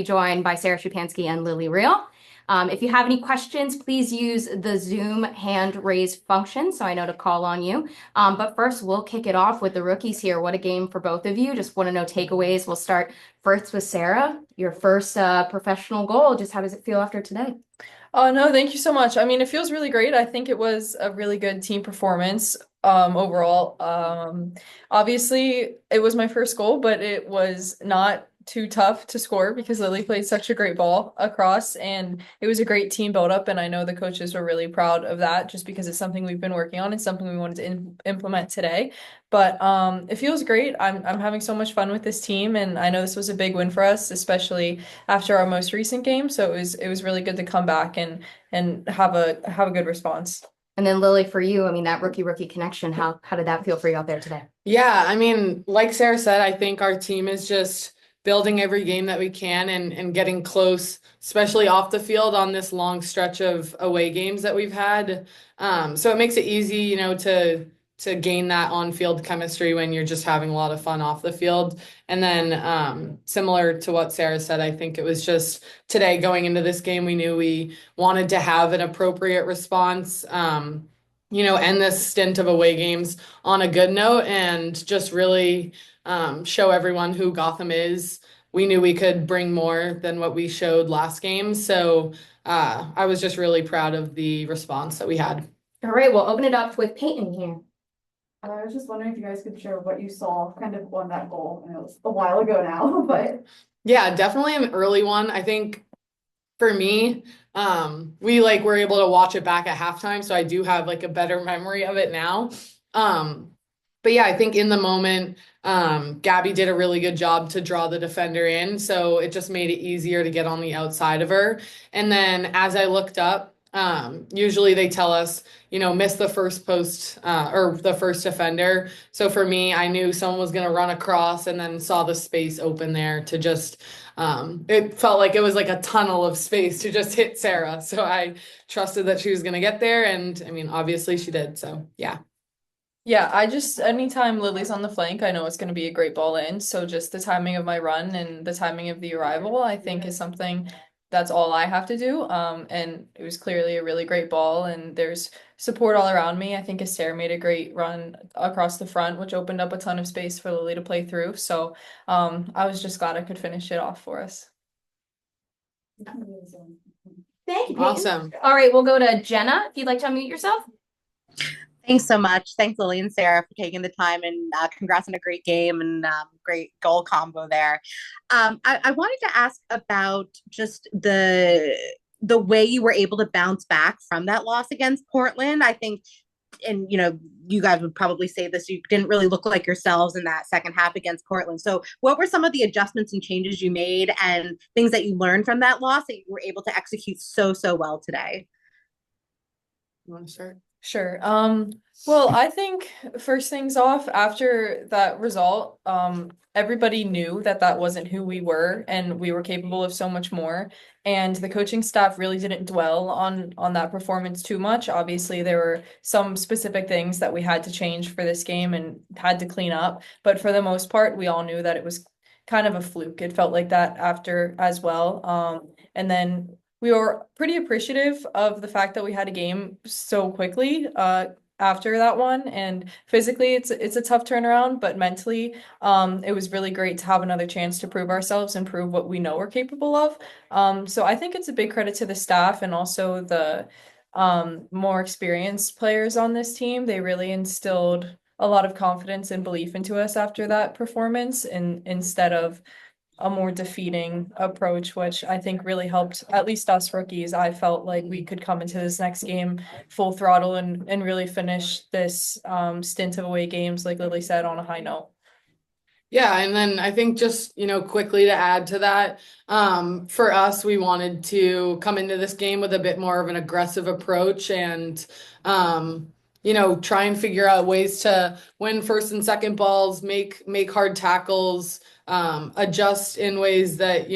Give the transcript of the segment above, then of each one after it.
Joined by Sarah Schupansky and Lilly Reale. If you have any questions, please use the Zoom hand raise function so I know to call on you. But first, we'll kick it off with the rookies here. What a game for both of you. Just want to know takeaways. We'll start first with Sarah. Your first professional goal. Just how does it feel after today? Oh, no, thank you so much. I mean, it feels really great. I think it was a really good team performance overall. Obviously, it was my first goal, but it was not too tough to score because Lily played such a great ball across, and it was a great team build up. And I know the coaches were really proud of that just because it's something we've been working on and something we wanted to implement today. But it feels great. I'm having so much fun with this team, and I know this was a big win for us, especially after our most recent game. So it was really good to come back and have a good response. And then Lily, for you, I mean, that rookie connection, how did that feel for you out there today? Yeah, I mean, like Sarah said, I think our team is just building every game that we can and getting close, especially off the field on this long stretch of away games that we've had. So it makes it easy, to gain that on-field chemistry when you're just having a lot of fun off the field. And then similar to what Sarah said, I think it was just today going into this game, we knew we wanted to have an appropriate response. End this stint of away games on a good note and just really show everyone who Gotham is. We knew we could bring more than what we showed last game. So I was just really proud of the response that we had. All right, we'll open it up with Peyton here. I was just wondering if you guys could share what you saw kind of on that goal. I know it was a while ago now, but Yeah, definitely an early one. I think for me, we were able to watch it back at halftime, so I do have a better memory of it now. But yeah, I think in the moment, Gabby did a really good job to draw the defender in, so it just made it easier to get on the outside of her. And then as I looked up, usually they tell us, miss the first post or the first defender. So for me, I knew someone was going to run across and then saw the space open there to just, it felt like it was like a tunnel of space to just hit Sarah. So I trusted that she was going to get there. And I mean, obviously she did. So yeah. Yeah, anytime Lily's on the flank, I know it's going to be a great ball in. So just the timing of my run and the timing of the arrival, I think is something that's all I have to do. And it was clearly a really great ball, and there's support all around me. I think Esther made a great run across the front, which opened up a ton of space for Lily to play through. So I was just glad I could finish it off for us. Thank you, Peyton. Awesome. All right, we'll go to Jenna. If you'd like to unmute yourself. Thanks so much. Thanks, Lily and Sarah, for taking the time, and congrats on a great game and great goal combo there. I wanted to ask about just the way you were able to bounce back from that loss against Portland. I think, and you guys would probably say this, you didn't really look like yourselves in that second half against Portland. So what were some of the adjustments and changes you made and things that you learned from that loss that you were able to execute so well today? You want to start? Sure. Well, I think first things off, after that result, everybody knew that that wasn't who we were, and we were capable of so much more. And the coaching staff really didn't dwell on that performance too much. Obviously, there were some specific things that we had to change for this game and had to clean up, but for the most part, we all knew that it was kind of a fluke. It felt like that after as well. And then we were pretty appreciative of the fact that we had a game so quickly after that one. And physically, it's a tough turnaround, but mentally, it was really great to have another chance to prove ourselves and prove what we know we're capable of. So I think it's a big credit to the staff and also the more experienced players on this team. They really instilled a lot of confidence and belief into us after that performance, and instead of a more defeating approach, which I think really helped at least us rookies. I felt like we could come into this next game full throttle and really finish this stint of away games, like Lily said, on a high note. Yeah, and then I think just, quickly to add to that, for us, we wanted to come into this game with a bit more of an aggressive approach and, try and figure out ways to win first and second balls, make hard tackles, adjust in ways that,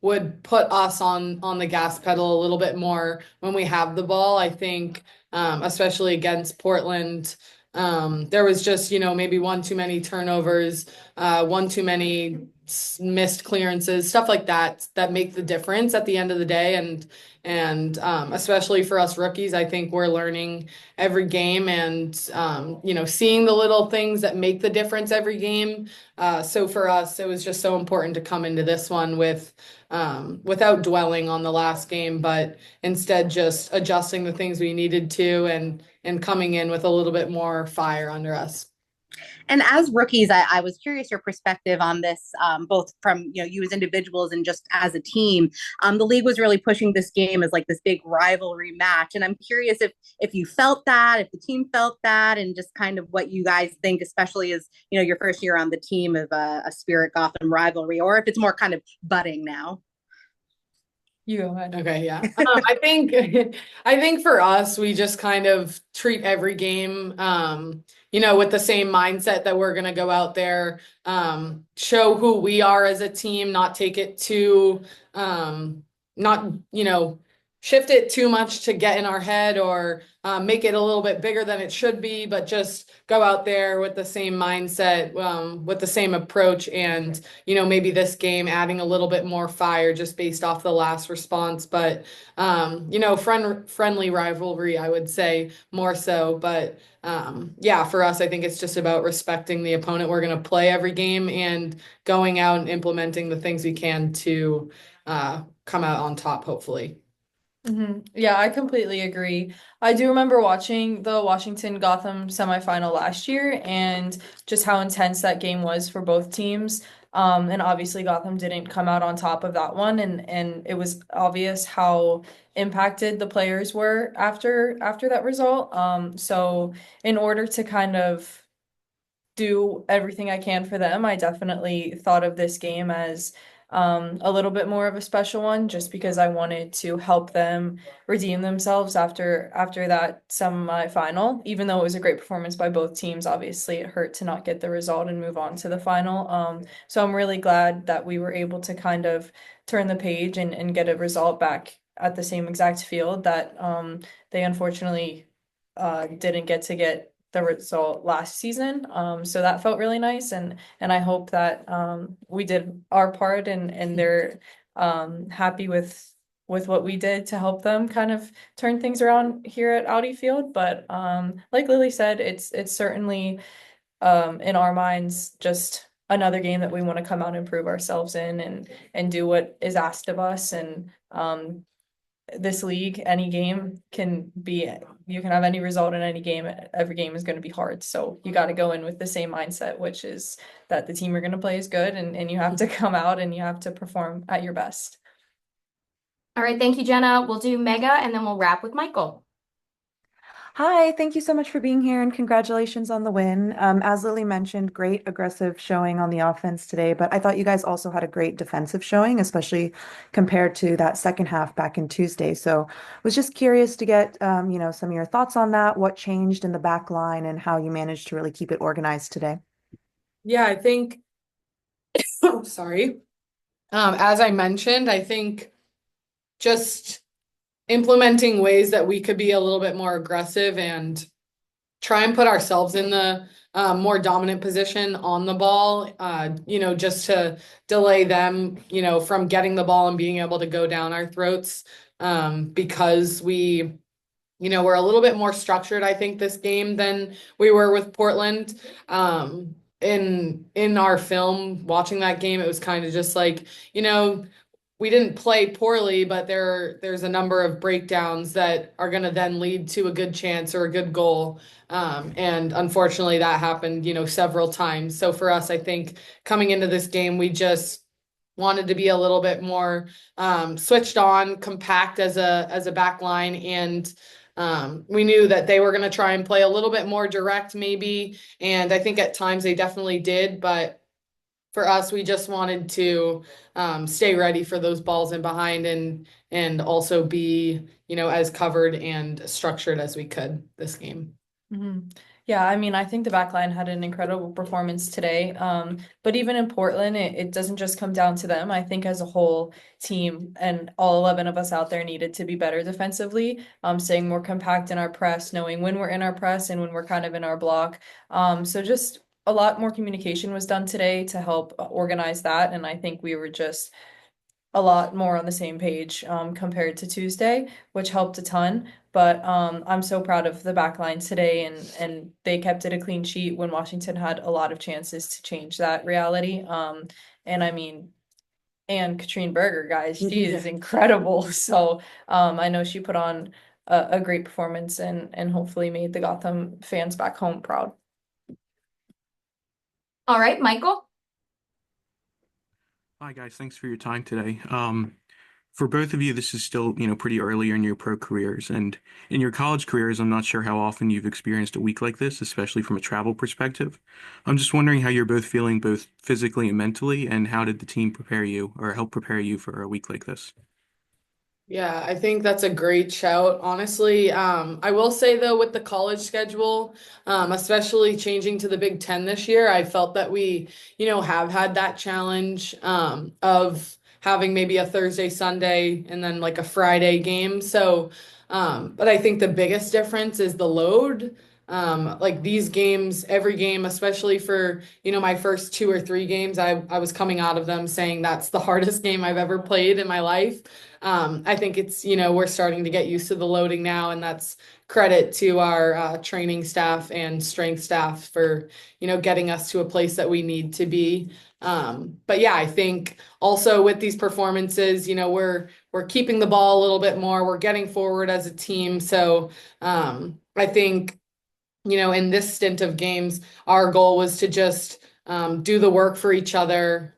would put us on the gas pedal a little bit more when we have the ball. I think, especially against Portland, there was just, maybe one too many turnovers, one too many missed clearances, stuff like that that make the difference at the end of the day. And especially for us rookies, I think we're learning every game and seeing the little things that make the difference every game. So for us, it was just so important to come into this one without dwelling on the last game, but instead just adjusting the things we needed to and coming in with a little bit more fire under us. And as rookies, I was curious your perspective on this, both from you as individuals and just as a team. The league was really pushing this game as like this big rivalry match, and I'm curious if you felt that, if the team felt that, and just kind of what you guys think, especially as your first year on the team of a Spirit Gotham rivalry, or if it's more kind of budding now. You go ahead. Okay, yeah. I think I think for us, we just kind of treat every game with the same mindset that we're gonna go out there, show who we are as a team, not take it too not, shift it too much to get in our head or make it a little bit bigger than it should be, but just go out there with the same mindset, with the same approach, and maybe this game adding a little bit more fire just based off the last response. But friendly rivalry, I would say more so. But yeah, for us, I think it's just about respecting the opponent we're going to play every game and going out and implementing the things we can to come out on top, hopefully. Yeah, I completely agree. I do remember watching the Washington Gotham semifinal last year and just how intense that game was for both teams. And obviously Gotham didn't come out on top of that one, and it was obvious how impacted the players were after that result. So in order to kind of do everything I can for them, I definitely thought of this game as a little bit more of a special one, just because I wanted to help them redeem themselves after that semifinal. Even though it was a great performance by both teams, obviously it hurt to not get the result and move on to the final. So I'm really glad that we were able to kind of turn the page and get a result back at the same exact field that they unfortunately didn't get the result last season. So that felt really nice, and I hope that we did our part and they're happy with what we did to help them kind of turn things around here at Audi Field. But like Lily said, it's certainly in our minds just another game that we want to come out and prove ourselves in and do what is asked of us. And this league, any game you can have any result in any game. Every game is going to be hard. So you got to go in with the same mindset, which is that the team you're going to play is good, and you have to come out and you have to perform at your best. All right, thank you, Jenna. We'll do Mega and then we'll wrap with Michael. Hi, thank you so much for being here and congratulations on the win. As Lily mentioned, great aggressive showing on the offense today, but I thought you guys also had a great defensive showing, especially compared to that second half back in Tuesday. So was just curious to get some of your thoughts on that, what changed in the back line and how you managed to really keep it organized today. Yeah, I think sorry. As I mentioned, I think just implementing ways that we could be a little bit more aggressive and try and put ourselves in the more dominant position on the ball, just to delay them, from getting the ball and being able to go down our throats, because we, we're a little bit more structured, I think, this game than we were with Portland. In our film, watching that game, it was kind of just like, we didn't play poorly, but there's a number of breakdowns that are going to then lead to a good chance or a good goal. And unfortunately that happened, several times. So for us, I think coming into this game, we just wanted to be a little bit more switched on, compact as a back line. And we knew that they were going to try and play a little bit more direct maybe. And I think at times they definitely did, but for us, we just wanted to stay ready for those balls in behind and also be, as covered and structured as we could this game. Yeah, I mean, I think the back line had an incredible performance today. But even in Portland, it doesn't just come down to them. I think as a whole team and all 11 of us out there needed to be better defensively, staying more compact in our press, knowing when we're in our press and when we're kind of in our block. So just a lot more communication was done today to help organize that, and I think we were just a lot more on the same page compared to Tuesday, which helped a ton. But I'm so proud of the back line today, and they kept it a clean sheet when Washington had a lot of chances to change that reality. And I mean, and Katrine Berger, guys, she is incredible. So I know she put on a great performance and hopefully made the Gotham fans back home proud. All right, Michael. Hi guys, thanks for your time today. For both of you, this is still, pretty early in your pro careers, and in your college careers, I'm not sure how often you've experienced a week like this, especially from a travel perspective. I'm just wondering how you're both feeling, both physically and mentally, and how did the team prepare you or help prepare you for a week like this? Yeah, I think that's a great shout, honestly. I will say though, with the college schedule, especially changing to the Big Ten this year, I felt that we, have had that challenge, of having maybe a Thursday, Sunday, and then like a Friday game. So, but I think the biggest difference is the load. Like these games, every game, especially for, my first 2 or 3 games, I was coming out of them saying that's the hardest game I've ever played in my life. I think it's, we're starting to get used to the loading now, and that's credit to our training staff and strength staff for, getting us to a place that we need to be. But yeah, I think also with these performances, we're keeping the ball a little bit more. We're getting forward as a team. So I think, in this stint of games, our goal was to just do the work for each other,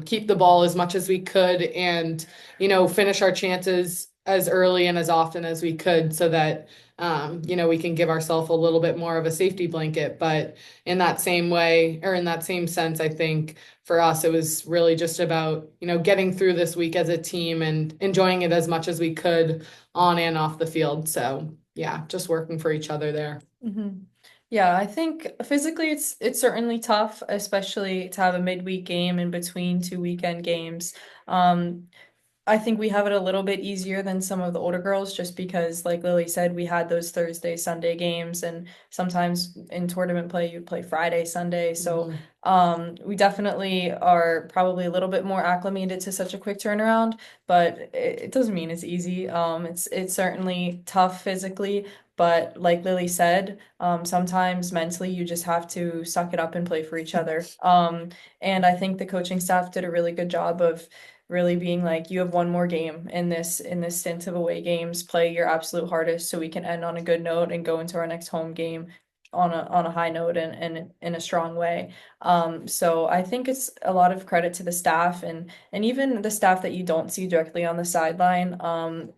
keep the ball as much as we could, and, finish our chances as early and as often as we could so that, we can give ourselves a little bit more of a safety blanket. But in that same way, or in that same sense, I think for us, it was really just about, getting through this week as a team and enjoying it as much as we could on and off the field. So yeah, just working for each other there. Mm-hmm. Yeah, I think physically it's certainly tough, especially to have a midweek game in between 2 weekend games. Um, I think we have it a little bit easier than some of the older girls just because, like Lily said, we had those Thursday, Sunday games, and sometimes in tournament play, you'd play Friday, Sunday. So we definitely are probably a little bit more acclimated to such a quick turnaround, but it doesn't mean it's easy. It's certainly tough physically, but like Lily said, sometimes mentally you just have to suck it up and play for each other. And I think the coaching staff did a really good job of really being like, you have one more game in this stint of away games, play your absolute hardest so we can end on a good note and go into our next home game on a high note and in a strong way. So I think it's a lot of credit to the staff and even the staff that you don't see directly on the sideline,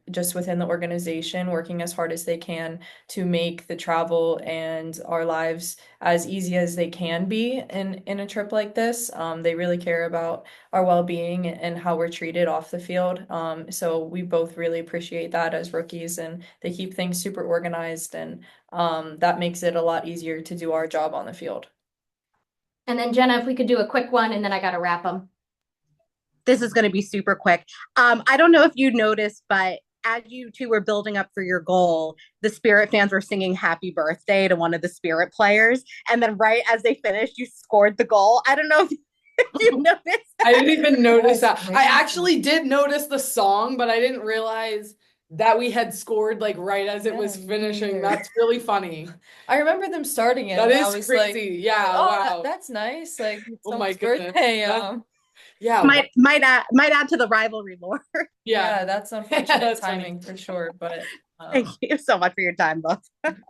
just within the organization, working as hard as they can to make the travel and our lives as easy as they can be in a trip like this. They really care about our well-being and how we're treated off the field. So we both really appreciate that as rookies, and they keep things super organized, and that makes it a lot easier to do our job on the field. And then Jenna, if we could do a quick one, and then I got to wrap them. This is going to be super quick. I don't know if you noticed, but as you two were building up for your goal, the Spirit fans were singing happy birthday to one of the Spirit players. And then right as they finished, you scored the goal. I don't know if you noticed. I didn't even notice that. I actually did notice the song, but I didn't realize that we had scored like right as it was finishing. That's really funny. I remember them starting it. That and I is was crazy. Like, yeah, oh, wow. that's nice. Like Oh my someone's goodness. birthday. Yeah. Might add to the rivalry lore. Yeah, that's unfortunate That's funny. timing for sure. But Thank you so much for your time, both.